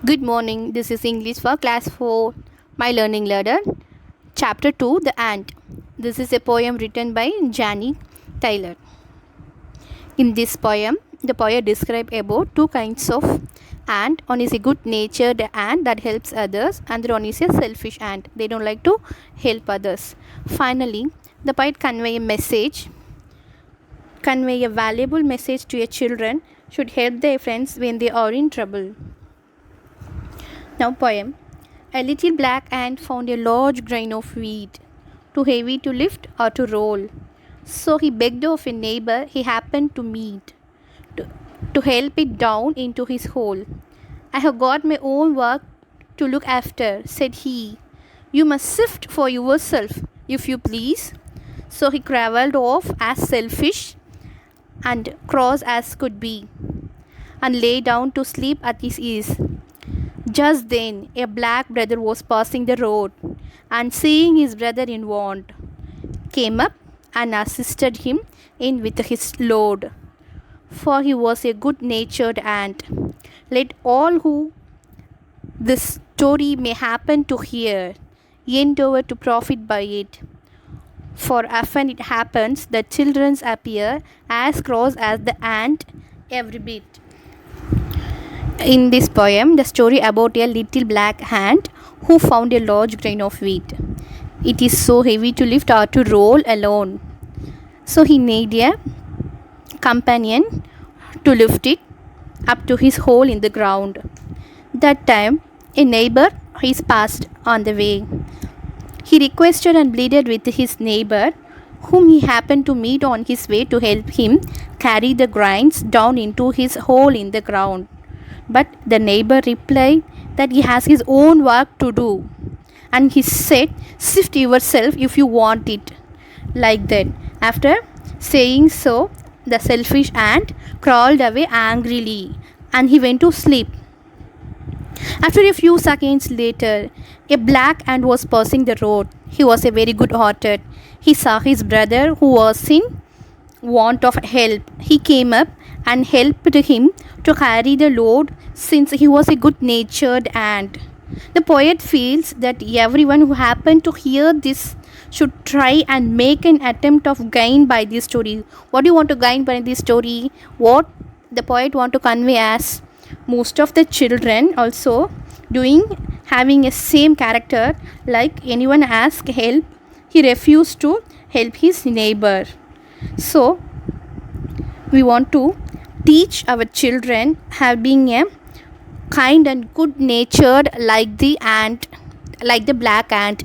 Good morning. This is English for class 4, My Learning Ladder. Chapter 2, The Ant. This is a poem written by Janie Taylor. In this poem, the poet describes about two kinds of ant. One is a good-natured ant that helps others, and the one is a selfish ant. They don't like to help others. Finally, the poet convey a valuable message to your children should help their friends when they are in trouble. Now poem. A little black ant found a large grain of wheat, too heavy to lift or to roll. So he begged of a neighbor he happened to meet to help it down into his hole. I have got my own work to look after, said he. You must sift for yourself, if you please. So he travelled off as selfish and cross as could be, and lay down to sleep at his ease. Just then, a black brother was passing the road, and seeing his brother in want, came up and assisted him in with his load. For he was a good-natured ant. Let all who this story may happen to hear endeavor to profit by it. For often it happens that children appear as cross as the ant every bit. In this poem, the story about a little black ant who found a large grain of wheat. It is so heavy to lift or to roll alone. So he needed a companion to lift it up to his hole in the ground. That time, a neighbor is passed on the way. He requested and pleaded with his neighbor, whom he happened to meet on his way, to help him carry the grains down into his hole in the ground. But the neighbor replied that he has his own work to do, and he said, sift yourself if you want it. Like that. After saying so, the selfish ant crawled away angrily, and he went to sleep. After a few seconds later, a black ant was passing the road. He was a very good-hearted. He saw his brother who was in want of help. He came up and helped him to carry the load, since he was a good-natured ant. The poet feels that everyone who happened to hear this should try and make an attempt of gain by this story. What do you want to gain by this story? What the poet want to convey as most of the children also having a same character, like anyone ask help, he refused to help his neighbor. So we want to teach our children having a kind and good natured like the ant, like the black ant.